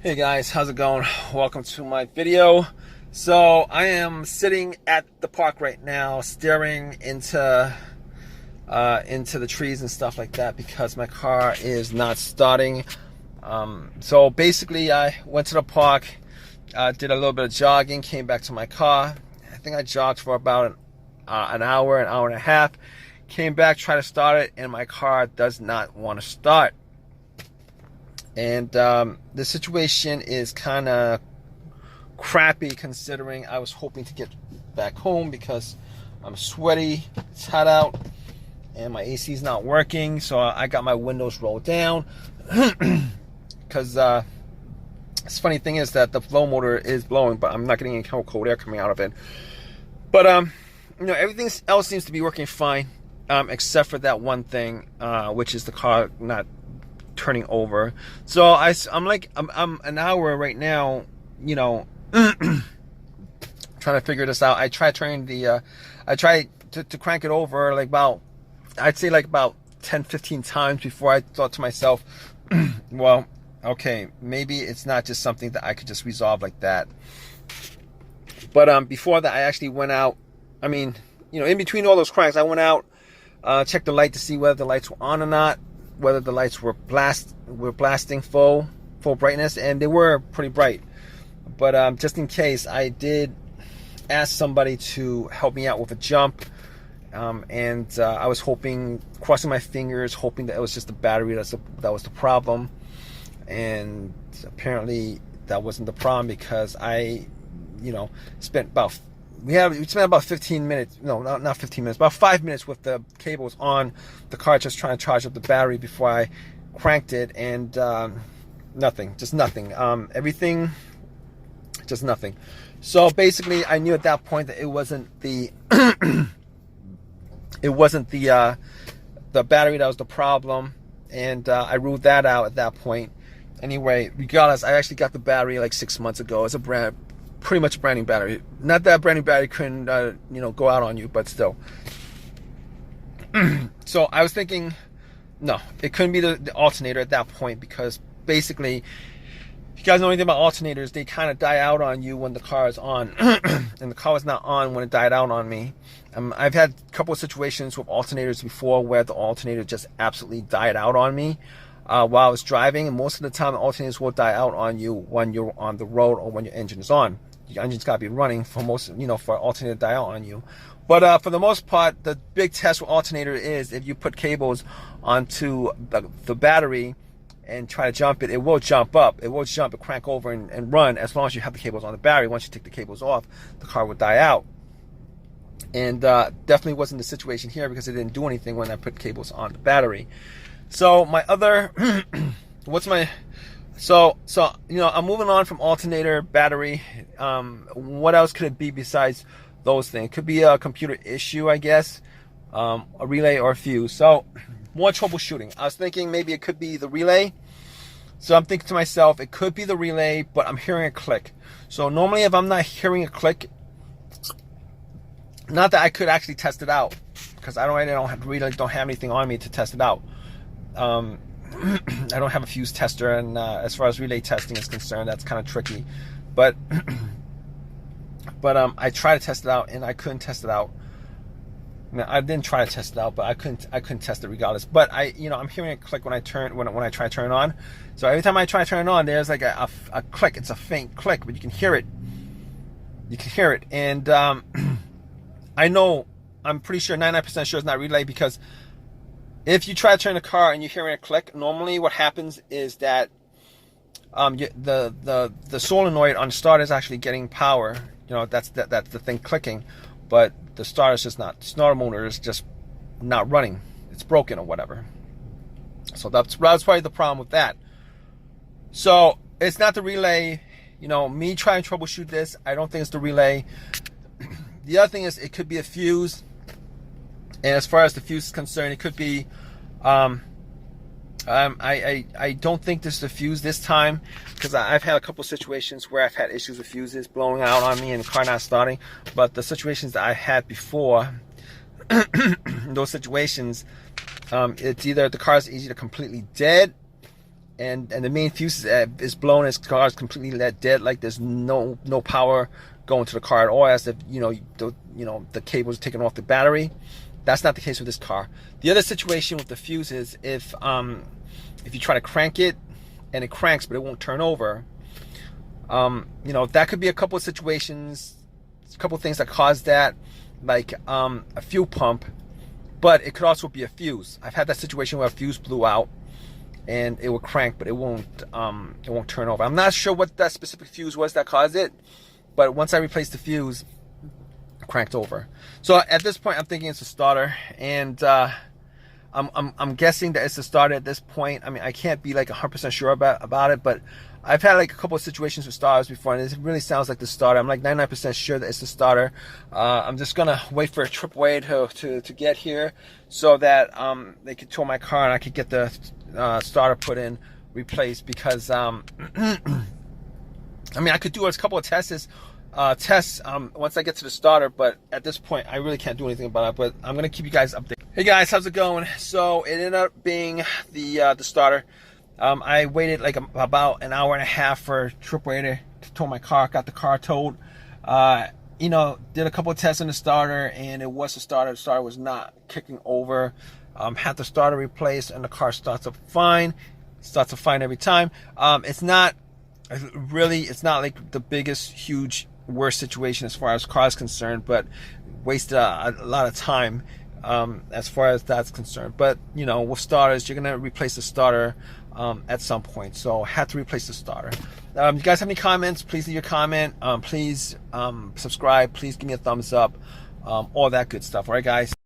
Hey guys, how's it going? Welcome to my video. So I am sitting at the park right now, staring into the trees and stuff like that because my car is not starting. So basically, I went to the park, did a little bit of jogging, came back to my car. I think I jogged for about an hour and a half. Came back, tried to start it, and my car does not want to start. And the situation is kind of crappy considering I was hoping to get back home because I'm sweaty, it's hot out, and my AC is not working. So I got my windows rolled down because this funny thing is that the blow motor is blowing, but I'm not getting any cold air coming out of it. But everything else seems to be working fine, except for that one thing, which is the car not turning over. So I'm an hour right now, trying to figure this out. I tried to crank it over about 10-15 times before I thought to myself, well, okay, maybe it's not just something that I could just resolve like that. But before that, I actually went out. I mean, in between all those cranks, I went out, checked the light to see whether the lights were on or not, whether the lights were blasting full brightness, and they were pretty bright. But just in case, I did ask somebody to help me out with a jump, and I was crossing my fingers, hoping that it was just the battery that was the problem. And apparently that wasn't the problem, because I spent about 15 minutes, not 15 minutes, about 5 minutes with the cables on the car, just trying to charge up the battery before I cranked it, and nothing. Everything, just nothing. So basically, I knew at that point that it wasn't the the battery that was the problem, and I ruled that out at that point. Anyway, regardless, I actually got the battery like 6 months ago. It's pretty much a brand new battery. Not that brand new battery couldn't go out on you, but still. So I was thinking, no, it couldn't be the alternator at that point, because basically, if you guys know anything about alternators, they kind of die out on you when the car is on. And the car was not on when it died out on me. I've had a couple of situations with alternators before where the alternator just absolutely died out on me while I was driving, and most of the time the alternators will die out on you when you're on the road or when your engine is on. Your engine's got to be running for for alternator to die out on you. But for the most part, the big test with alternator is if you put cables onto the battery and try to jump it, it will jump up. It will jump and crank over and run as long as you have the cables on the battery. Once you take the cables off, the car will die out. And definitely wasn't the situation here, because it didn't do anything when I put cables on the battery. So my other, So I'm moving on from alternator, battery. What else could it be besides those things? It could be a computer issue, I guess, a relay or a fuse. So more troubleshooting. I was thinking maybe it could be the relay. So I'm thinking to myself, it could be the relay, but I'm hearing a click. So normally, if I'm not hearing a click, not that I could actually test it out, because I really don't have anything on me to test it out. I don't have a fuse tester, and as far as relay testing is concerned, that's kind of tricky. But I tried to test it out, and I couldn't test it out. No, I didn't try to test it out, but I couldn't test it regardless. But I'm hearing a click when I try to turn it on. So every time I try to turn it on, there's like a click. It's a faint click, but you can hear it. And I'm pretty sure, 99% sure it's not relay, because if you try to turn the car and you're hearing a click, normally what happens is that the solenoid on the starter is actually getting power. That's the thing clicking, but the starter motor is just not running. It's broken or whatever. So that's probably the problem with that. So it's not the relay. Me trying to troubleshoot this, I don't think it's the relay. The other thing is, it could be a fuse. And as far as the fuse is concerned, it could be, I don't think this is the fuse this time, because I've had a couple situations where I've had issues with fuses blowing out on me and the car not starting. But the situations that I had before, in those situations, it's either the car is either completely dead and the main fuse is blown. His car is completely dead. Like there's no power going to the car at all, as if the cable is taken off the battery. That's not the case with this car. The other situation with the fuse is if you try to crank it and it cranks but it won't turn over. That could be a couple of situations, a couple of things that cause that, like a fuel pump, but it could also be a fuse. I've had that situation where a fuse blew out and it would crank, but it won't turn over. I'm not sure what that specific fuse was that caused it, but once I replaced the fuse, it cranked over. So at this point, I'm thinking it's a starter, and I'm guessing that it's a starter at this point. I mean, I can't be like 100% sure about it, but I've had like a couple of situations with starters before, and it really sounds like the starter. I'm like 99% sure that it's the starter. I'm just gonna wait for a AAA to get here so that they could tow my car and I could get the starter put in, replaced, because I mean, I could do a couple of tests once I get to the starter, but at this point I really can't do anything about it. But I'm gonna keep you guys updated. Hey guys, how's it going? So it ended up being the starter. I waited like about an hour and a half for AAA to tow my car. Got the car towed. Did a couple of tests on the starter, and it was the starter. The starter was not kicking over. Had the starter replaced, and the car starts up fine. Starts up fine every time. It's not like the biggest, huge, worst situation as far as car is concerned, but wasted a lot of time as far as that's concerned. But with starters, you're gonna replace the starter at some point, so had to replace the starter. You guys have any comments? Please leave your comment. Please subscribe. Please give me a thumbs up. All that good stuff. All right, guys.